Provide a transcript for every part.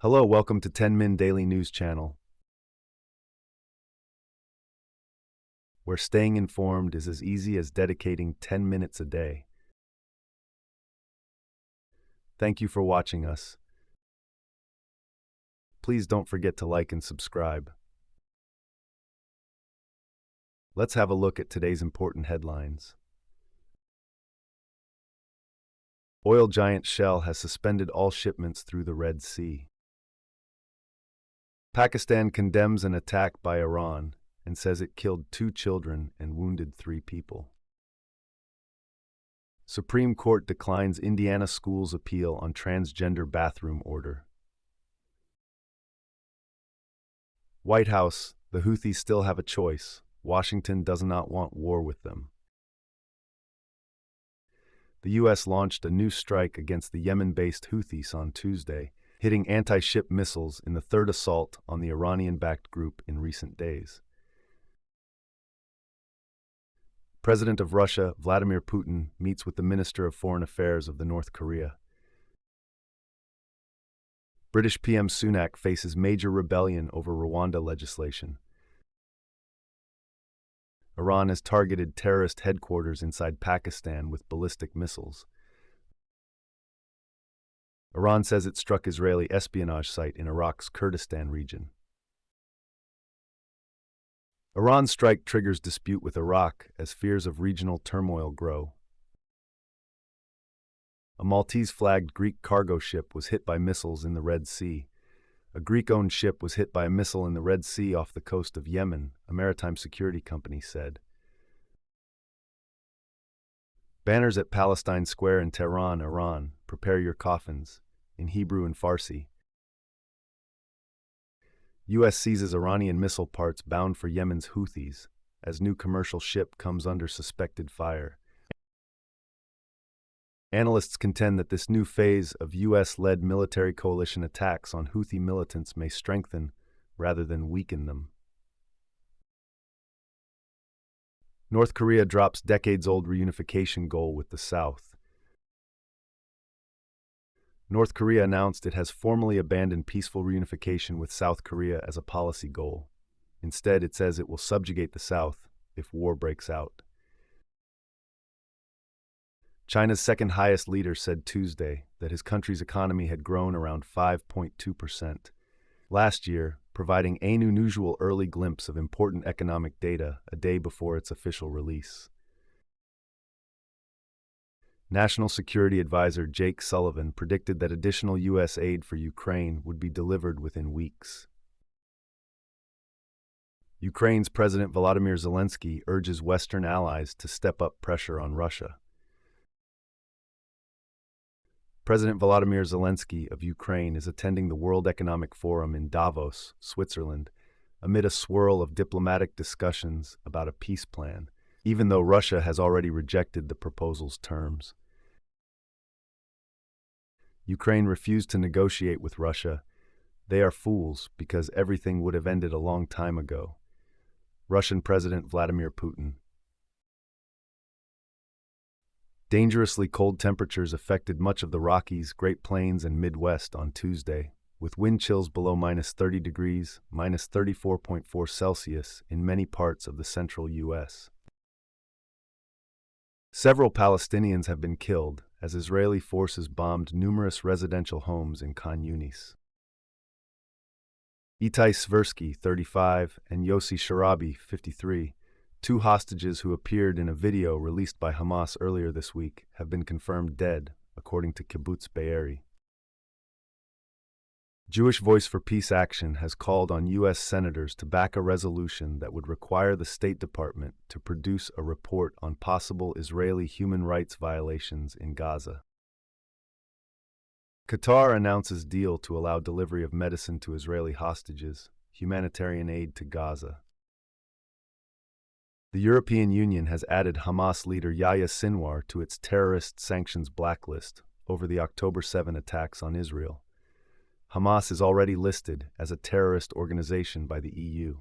Hello, welcome to 10 Min Daily News Channel, where staying informed is as easy as dedicating 10 minutes a day. Thank you for watching us. Please don't forget to like and subscribe. Let's have a look at today's important headlines. Oil giant Shell has suspended all shipments through the Red Sea. Pakistan condemns an attack by Iran and says it killed 2 children and wounded 3 people. Supreme Court declines Indiana school's appeal on transgender bathroom order. White House, the Houthis still have a choice. Washington does not want war with them. The U.S. launched a new strike against the Yemen-based Houthis on Tuesday, hitting anti-ship missiles in the third assault on the Iranian-backed group in recent days. President of Russia, Vladimir Putin, meets with the Minister of Foreign Affairs of North Korea. British PM Sunak faces major rebellion over Rwanda legislation. Iran has targeted terrorist headquarters inside Pakistan with ballistic missiles. Iran says it struck Israeli espionage site in Iraq's Kurdistan region. Iran's strike triggers dispute with Iraq as fears of regional turmoil grow. A Maltese-flagged Greek cargo ship was hit by missiles in the Red Sea. A Greek-owned ship was hit by a missile in the Red Sea off the coast of Yemen, a maritime security company said. Banners at Palestine Square in Tehran, Iran, prepare your coffins, in Hebrew and Farsi. U.S. seizes Iranian missile parts bound for Yemen's Houthis, as new commercial ship comes under suspected fire. Analysts contend that this new phase of U.S.-led military coalition attacks on Houthi militants may strengthen rather than weaken them. North Korea drops decades-old reunification goal with the South. North Korea announced it has formally abandoned peaceful reunification with South Korea as a policy goal. Instead, it says it will subjugate the South if war breaks out. China's second-highest leader said Tuesday that his country's economy had grown around 5.2% last year, providing an unusual early glimpse of important economic data a day before its official release. National Security Advisor Jake Sullivan predicted that additional U.S. aid for Ukraine would be delivered within weeks. Ukraine's President Volodymyr Zelensky urges Western allies to step up pressure on Russia. President Volodymyr Zelensky of Ukraine is attending the World Economic Forum in Davos, Switzerland, amid a swirl of diplomatic discussions about a peace plan, even though Russia has already rejected the proposal's terms. Ukraine refused to negotiate with Russia. They are fools because everything would have ended a long time ago. Russian President Vladimir Putin. Dangerously cold temperatures affected much of the Rockies, Great Plains, and Midwest on Tuesday, with wind chills below -30 degrees, -34.4 Celsius in many parts of the central U.S. Several Palestinians have been killed as Israeli forces bombed numerous residential homes in Khan Yunis. Itai Sversky, 35, and Yossi Sharabi, 53, 2 hostages who appeared in a video released by Hamas earlier this week, have been confirmed dead, according to Kibbutz Be'eri. Jewish Voice for Peace Action has called on U.S. senators to back a resolution that would require the State Department to produce a report on possible Israeli human rights violations in Gaza. Qatar announces deal to allow delivery of medicine to Israeli hostages, humanitarian aid to Gaza. The European Union has added Hamas leader Yahya Sinwar to its terrorist sanctions blacklist over the October 7 attacks on Israel. Hamas is already listed as a terrorist organization by the EU.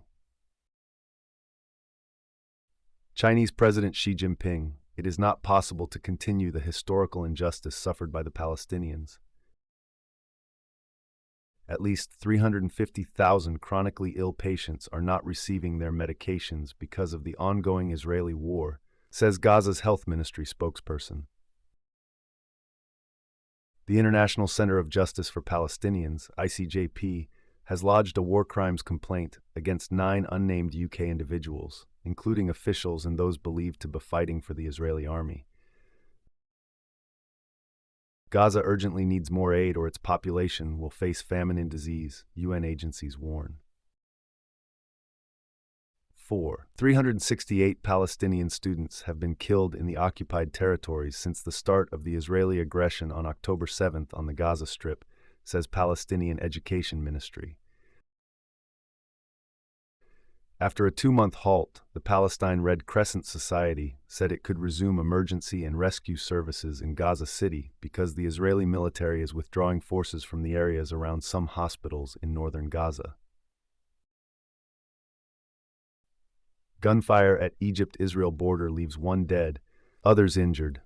Chinese President Xi Jinping, it is not possible to continue the historical injustice suffered by the Palestinians. At least 350,000 chronically ill patients are not receiving their medications because of the ongoing Israeli war, says Gaza's health ministry spokesperson. The International Center of Justice for Palestinians, ICJP, has lodged a war crimes complaint against 9 unnamed UK individuals, including officials and those believed to be fighting for the Israeli army. Gaza urgently needs more aid or its population will face famine and disease, UN agencies warn. 4. 368 Palestinian students have been killed in the occupied territories since the start of the Israeli aggression on October 7th on the Gaza Strip, says Palestinian Education Ministry. After a 2-month halt, the Palestine Red Crescent Society said it could resume emergency and rescue services in Gaza City because the Israeli military is withdrawing forces from the areas around some hospitals in northern Gaza. Gunfire at Egypt-Israel border leaves 1 dead, others injured.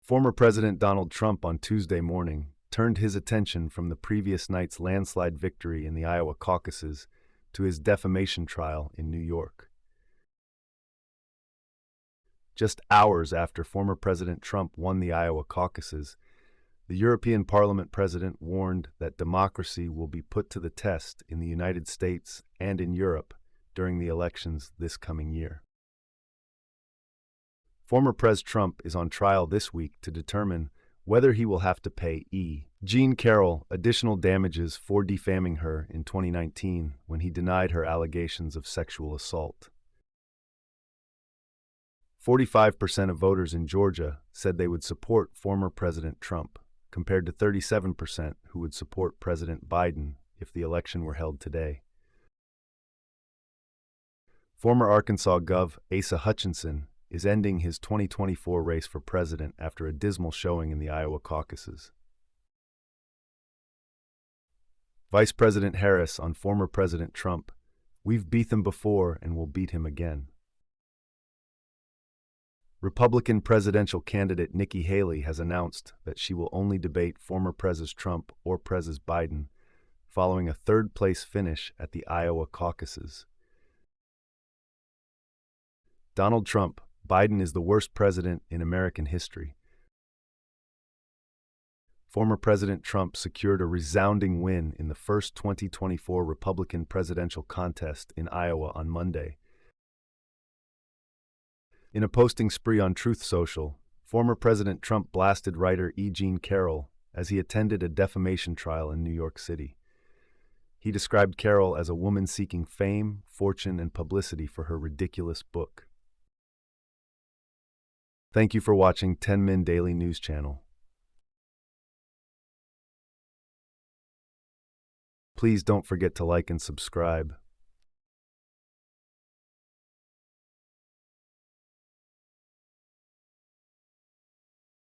Former President Donald Trump on Tuesday morning turned his attention from the previous night's landslide victory in the Iowa caucuses to his defamation trial in New York. Just hours after former President Trump won the Iowa caucuses, the European Parliament president warned that democracy will be put to the test in the United States and in Europe during the elections this coming year. Former President Trump is on trial this week to determine whether he will have to pay Jean Carroll additional damages for defaming her in 2019 when he denied her allegations of sexual assault. 45% of voters in Georgia said they would support former President Trump, compared to 37% who would support President Biden if the election were held today. Former Arkansas Gov. Asa Hutchinson is ending his 2024 race for president after a dismal showing in the Iowa caucuses. Vice President Harris on former President Trump, "We've beat him before and we'll beat him again." Republican presidential candidate Nikki Haley has announced that she will only debate former President Trump or President Biden, following a third-place finish at the Iowa caucuses. Donald Trump, Biden is the worst president in American history. Former President Trump secured a resounding win in the first 2024 Republican presidential contest in Iowa on Monday. In a posting spree on Truth Social, former President Trump blasted writer Jean Carroll as he attended a defamation trial in New York City. He described Carroll as a woman seeking fame, fortune, and publicity for her ridiculous book. Thank you for watching 10 Min Daily News Channel. Please don't forget to like and subscribe.